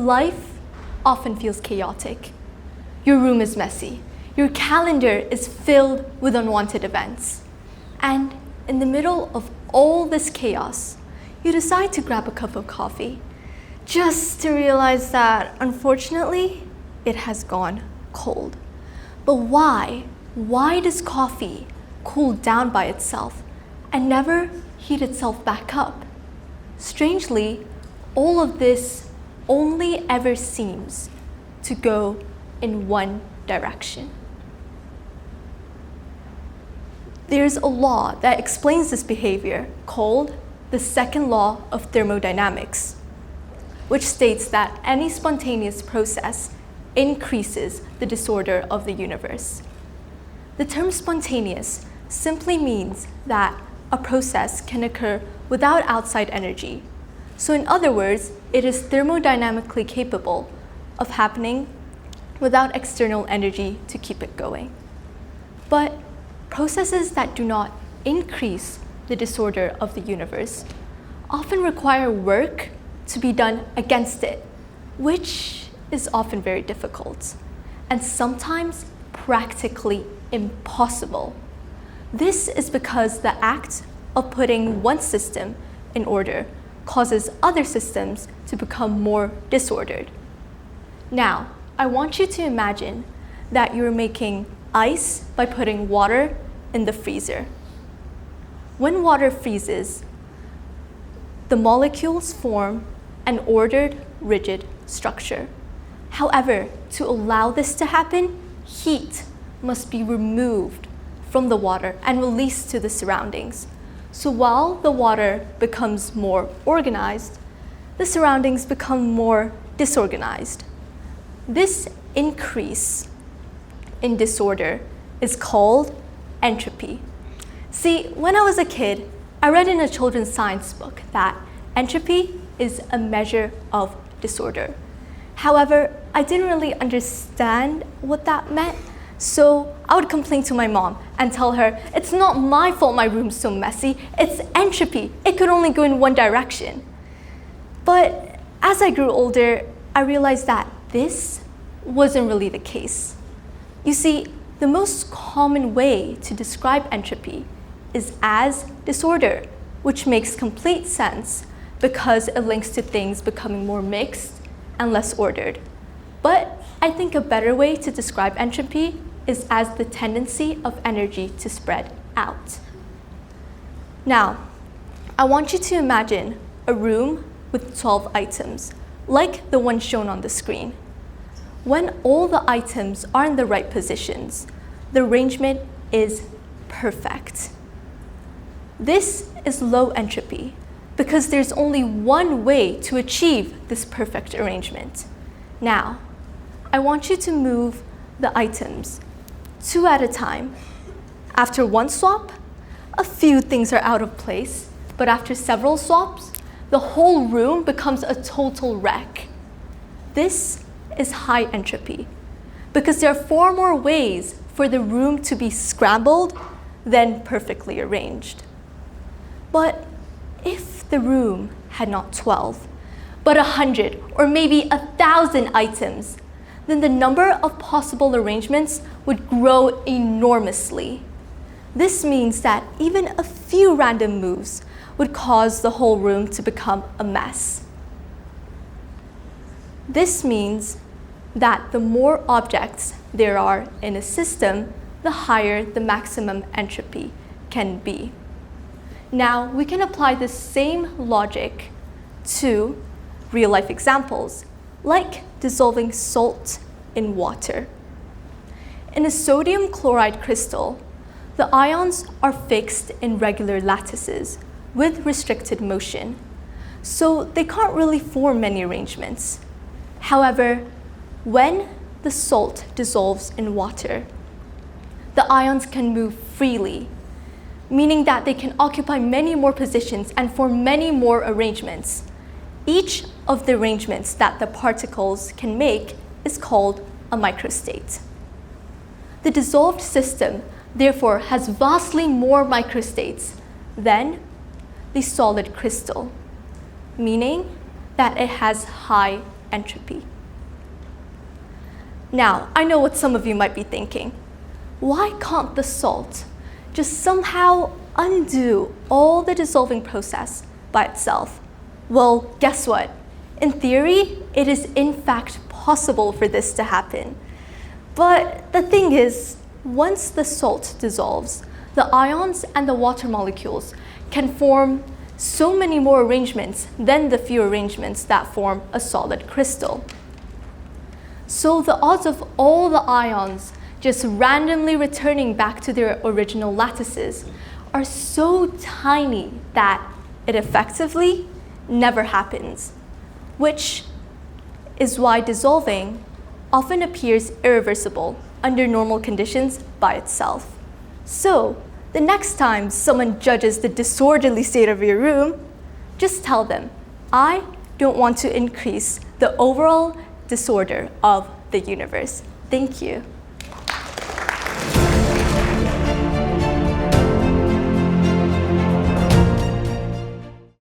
life often feels chaotic. Your room is messy. Your calendar is filled with unwanted events. And in the middle of all this chaos, you decide to grab a cup of coffee, just to realize that, unfortunately, it has gone cold. But why? Why does coffee cool down by itself and never heat itself back up? Strangely, all of this only ever seems to go in one direction. There's a law that explains this behavior called the second law of thermodynamics, which states that any spontaneous process increases the disorder of the universe. The term spontaneous simply means that a process can occur without outside energy. So in other words, it is thermodynamically capable of happening without external energy to keep it going. But processes that do not increase the disorder of the universe often require work to be done against it, which is often very difficult and sometimes practically impossible. This is because the act of putting one system in order causes other systems to become more disordered. Now, I want you to imagine that you're making ice by putting water in the freezer. When water freezes, the molecules form an ordered, rigid structure. However, to allow this to happen, heat must be removed from the water and released to the surroundings. So while the water becomes more organized, the surroundings become more disorganized. This increase in disorder is called entropy. See, when I was a kid, I read in a children's science book that entropy is a measure of disorder. However, I didn't really understand what that meant, so I would complain to my mom and tell her, it's not my fault my room's so messy, it's entropy. It could only go in one direction. But as I grew older, I realized that this wasn't really the case. You see, the most common way to describe entropy is as disorder, which makes complete sense because it links to things becoming more mixed and less ordered. But I think a better way to describe entropy is as the tendency of energy to spread out. Now, I want you to imagine a room with 12 items, like the one shown on the screen. When all the items are in the right positions, the arrangement is perfect. This is low entropy because there's only one way to achieve this perfect arrangement. Now, I want you to move the items 2 at a time. After one swap, a few things are out of place, but after several swaps, the whole room becomes a total wreck. This is high entropy because there are 4 more ways for the room to be scrambled than perfectly arranged. But if the room had not 12, but 100 or maybe 1,000 items, then the number of possible arrangements would grow enormously. This means that even a few random moves would cause the whole room to become a mess. This means that the more objects there are in a system, the higher the maximum entropy can be. Now, we can apply the same logic to real-life examples, like dissolving salt in water. In a sodium chloride crystal, the ions are fixed in regular lattices with restricted motion, so they can't really form many arrangements. However, when the salt dissolves in water, the ions can move freely, meaning that they can occupy many more positions and form many more arrangements. Each of the arrangements that the particles can make is called a microstate. The dissolved system, therefore, has vastly more microstates than the solid crystal, meaning that it has high entropy. Now, I know what some of you might be thinking. Why can't the salt just somehow undo all the dissolving process by itself? Well, guess what? In theory, it is in fact possible for this to happen. But the thing is, once the salt dissolves, the ions and the water molecules can form so many more arrangements than the few arrangements that form a solid crystal. So the odds of all the ions just randomly returning back to their original lattices are so tiny that it effectively never happens, which is why dissolving often appears irreversible under normal conditions by itself. So the next time someone judges the disorderly state of your room, just tell them, I don't want to increase the overall disorder of the universe. Thank you.